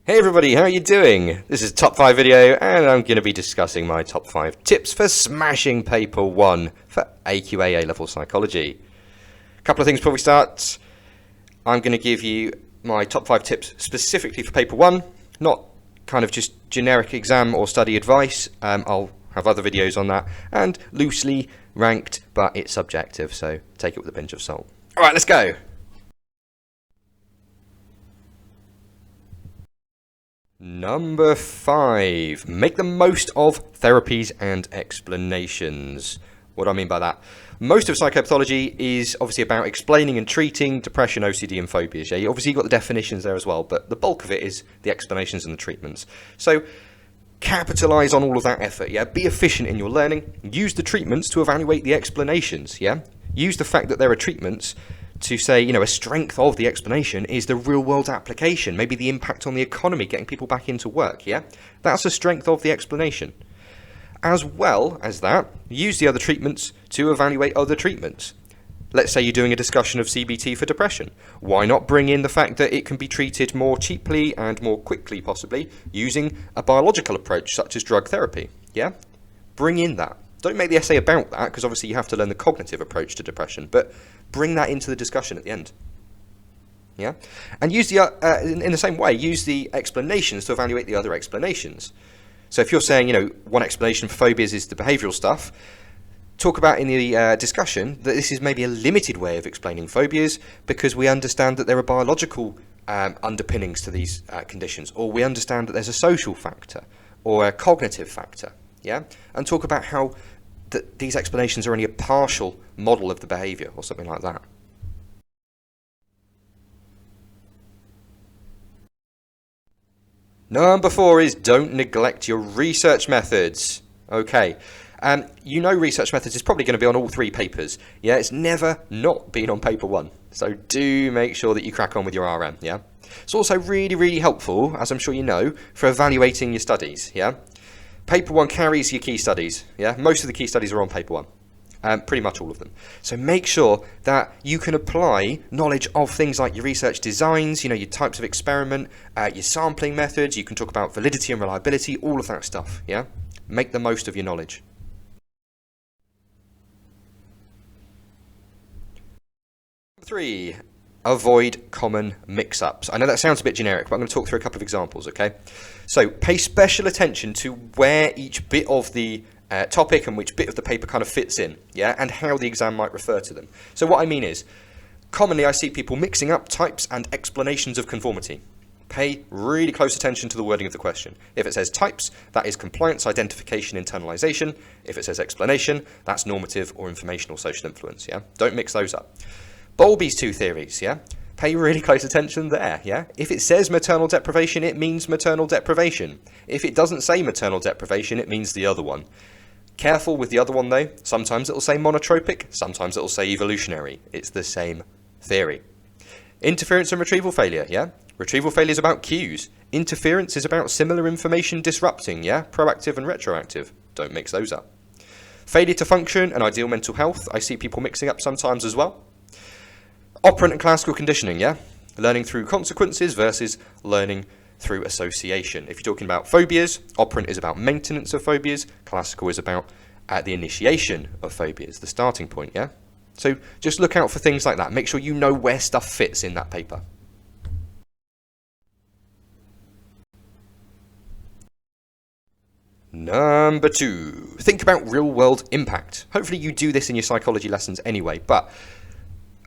Hey everybody, how are you doing? This is top 5 video and I'm going to be discussing my top 5 tips for smashing paper 1 for AQA A-level psychology. A couple of things before we start. I'm going to give you my top 5 tips specifically for paper 1, not kind of just generic exam or study advice. I'll have other videos on that, and loosely ranked, but it's subjective, so take it with a pinch of salt. Alright, let's go! Number 5, make the most of therapies and explanations. What do I mean by that? Most of psychopathology is obviously about explaining and treating depression, OCD and phobias. Yeah, you obviously got the definitions there as well, but the bulk of it is the explanations and the treatments. So capitalize on all of that effort, yeah? Be efficient in your learning. Use the treatments to evaluate the explanations, yeah? Use the fact that there are treatments to say, you know, a strength of the explanation is the real-world application, maybe the impact on the economy, getting people back into work, yeah? That's a strength of the explanation. As well as that, use the other treatments to evaluate other treatments. Let's say you're doing a discussion of CBT for depression. Why not bring in the fact that it can be treated more cheaply and more quickly, possibly, using a biological approach such as drug therapy, yeah? Bring in that. Don't make the essay about that, because obviously you have to learn the cognitive approach to depression, but bring that into the discussion at the end. Yeah? And use the in the same way, use the explanations to evaluate the other explanations. So if you're saying, you know, one explanation for phobias is the behavioural stuff, talk about in the discussion that this is maybe a limited way of explaining phobias because we understand that there are biological underpinnings to these conditions, or we understand that there's a social factor or a cognitive factor. Yeah? And talk about how these explanations are only a partial model of the behaviour or something like that. Number 4 is don't neglect your research methods. Okay, you know research methods is probably going to be on all 3 papers. Yeah, it's never not been on paper 1. So do make sure that you crack on with your RM, yeah? It's also really, really helpful, as I'm sure you know, for evaluating your studies, yeah? Paper 1 carries your key studies, yeah? Most of the key studies are on paper 1, pretty much all of them. So make sure that you can apply knowledge of things like your research designs, you know, your types of experiment, your sampling methods, you can talk about validity and reliability, all of that stuff, yeah? Make the most of your knowledge. Number 3, avoid common mix-ups. I know that sounds a bit generic, but I'm going to talk through a couple of examples, okay? So pay special attention to where each bit of the topic and which bit of the paper kind of fits in, yeah, and how the exam might refer to them. So what I mean is, commonly I see people mixing up types and explanations of conformity. Pay really close attention to the wording of the question. If it says types, that is compliance, identification, internalization. If it says explanation, that's normative or informational social influence, yeah? Don't mix those up. Bowlby's 2 theories, yeah? Pay really close attention there, yeah? If it says maternal deprivation, it means maternal deprivation. If it doesn't say maternal deprivation, it means the other one. Careful with the other one though. Sometimes it'll say monotropic, sometimes it'll say evolutionary. It's the same theory. Interference and retrieval failure, yeah? Retrieval failure is about cues. Interference is about similar information disrupting, yeah? Proactive and retroactive. Don't mix those up. Failure to function and ideal mental health, I see people mixing up sometimes as well. Operant and classical conditioning, yeah? Learning through consequences versus learning through association. If you're talking about phobias, operant is about maintenance of phobias, classical is about the initiation of phobias, the starting point, yeah? So just look out for things like that. Make sure you know where stuff fits in that paper. Number 2, think about real-world impact. Hopefully you do this in your psychology lessons anyway, but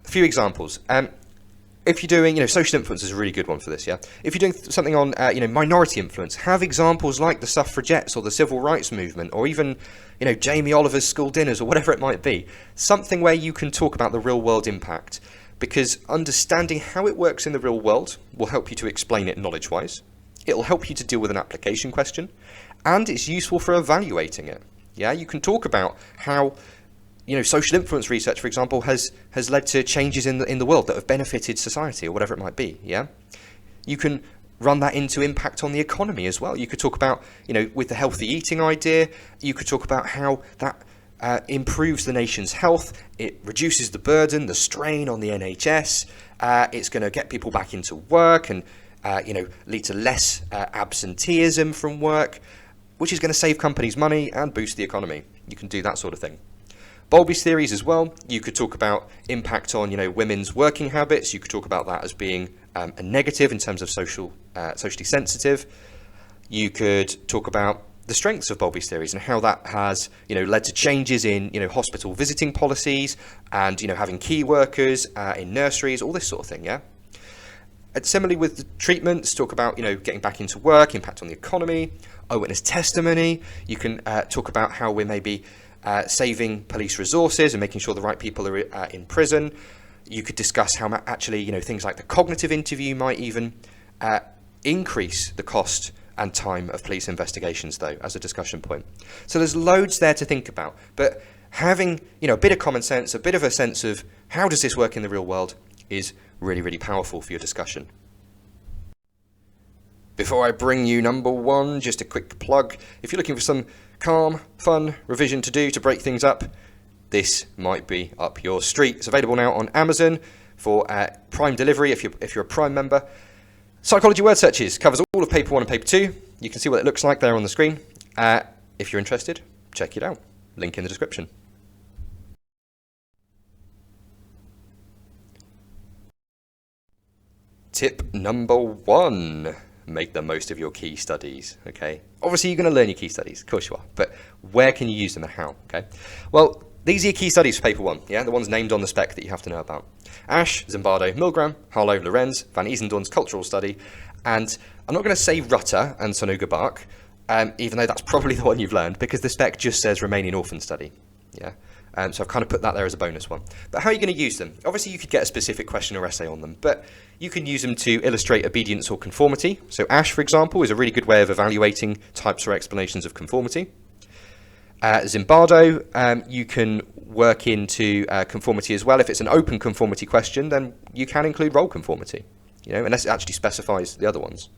a few examples. If you're doing, you know, social influence is a really good one for this, yeah? If you're doing something on, you know, minority influence, have examples like the suffragettes or the civil rights movement, or even, you know, Jamie Oliver's school dinners or whatever it might be. Something where you can talk about the real world impact, because understanding how it works in the real world will help you to explain it knowledge-wise. It'll help you to deal with an application question, and it's useful for evaluating it. Yeah, you can talk about how, you know, social influence research, for example, has led to changes in the world that have benefited society or whatever it might be, yeah? You can run that into impact on the economy as well. You could talk about, you know, with the healthy eating idea, you could talk about how that improves the nation's health, it reduces the burden, the strain on the NHS, it's going to get people back into work and lead to less absenteeism from work, which is going to save companies money and boost the economy. You can do that sort of thing. Bowlby's theories as well. You could talk about impact on, women's working habits. You could talk about that as being a negative in terms of socially sensitive. You could talk about the strengths of Bowlby's theories and how that has, led to changes in, hospital visiting policies and, having key workers in nurseries, all this sort of thing, yeah? And similarly with the treatments, talk about, getting back into work, impact on the economy, eyewitness testimony. You can talk about how we're maybe saving police resources and making sure the right people are in prison. You could discuss how actually, things like the cognitive interview might even increase the cost and time of police investigations, though, as a discussion point. So there's loads there to think about, but having, a bit of common sense, a bit of a sense of how does this work in the real world is really, really powerful for your discussion. Before I bring you number one, just a quick plug. If you're looking for some calm, fun revision to do to break things up, this might be up your street. It's available now on Amazon for Prime delivery if you're a Prime member. Psychology word searches covers all of paper 1 and paper 2. You can see what it looks like there on the screen. If you're interested, check it out. Link in the description. Tip number 1. Make the most of your key studies, okay? Obviously, you're going to learn your key studies, of course you are, but where can you use them and how, okay? Well, these are your key studies for paper 1, yeah? The ones named on the spec that you have to know about. Ash, Zimbardo, Milgram, Harlow, Lorenz, Van Easendorn's cultural study, and I'm not going to say Rutter and Sonuga Bark, even though that's probably the one you've learned, because the spec just says Romanian orphan study, yeah? So I've kind of put that there as a bonus one. But how are you going to use them? Obviously, you could get a specific question or essay on them, but you can use them to illustrate obedience or conformity. So Ash, for example, is a really good way of evaluating types or explanations of conformity. Zimbardo, you can work into conformity as well. If it's an open conformity question, then you can include role conformity, unless it actually specifies the other ones.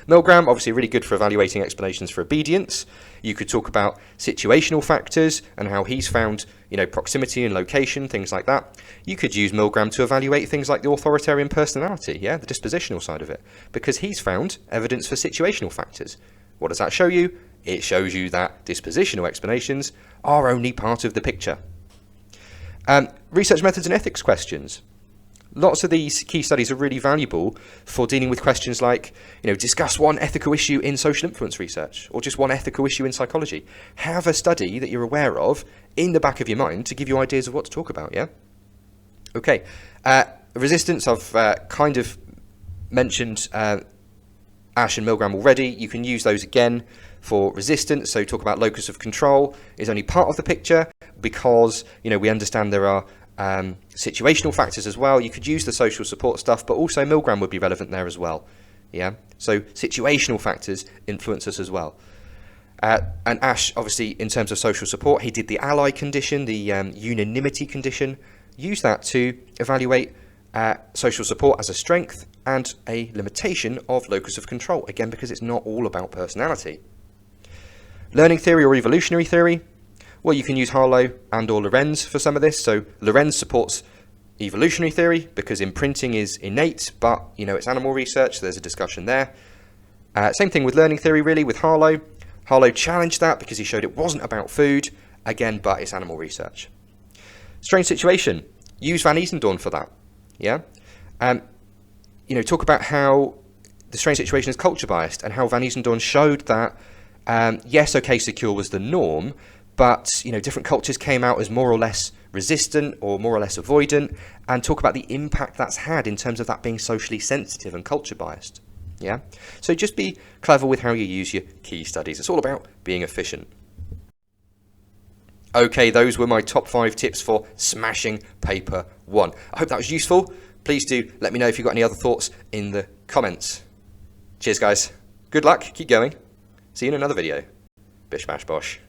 Milgram, obviously really good for evaluating explanations for obedience. You could talk about situational factors and how he's found, proximity and location, things like that. You could use Milgram to evaluate things like the authoritarian personality, the dispositional side of it, because he's found evidence for situational factors. What does that show you? It shows you that dispositional explanations are only part of the picture. Research methods and ethics questions. Lots of these key studies are really valuable for dealing with questions like, discuss one ethical issue in social influence research, or just one ethical issue in psychology. Have a study that you're aware of in the back of your mind to give you ideas of what to talk about, yeah? Okay, resistance, I've kind of mentioned Ash and Milgram already. You can use those again for resistance, so talk about locus of control is only part of the picture because, we understand there are situational factors as well. You could use the social support stuff, but also Milgram would be relevant there as well. Yeah, so situational factors influence us as well. And Ash, obviously, in terms of social support, he did the ally condition, the unanimity condition. Use that to evaluate social support as a strength and a limitation of locus of control. Again, because it's not all about personality. Learning theory or evolutionary theory. Well, you can use Harlow and or Lorenz for some of this. So Lorenz supports evolutionary theory because imprinting is innate, but, it's animal research. So there's a discussion there. Same thing with learning theory, really, with Harlow. Harlow challenged that because he showed it wasn't about food, again, but it's animal research. Strange situation. Use Van Easendorn for that. Yeah? Talk about how the strange situation is culture biased and how Van Easendorn showed that, yes, okay, secure was the norm, but, different cultures came out as more or less resistant or more or less avoidant, and talk about the impact that's had in terms of that being socially sensitive and culture biased. Yeah? So just be clever with how you use your key studies. It's all about being efficient. Okay, those were my top 5 tips for smashing paper 1. I hope that was useful. Please do let me know if you've got any other thoughts in the comments. Cheers, guys. Good luck. Keep going. See you in another video. Bish, bash, bosh.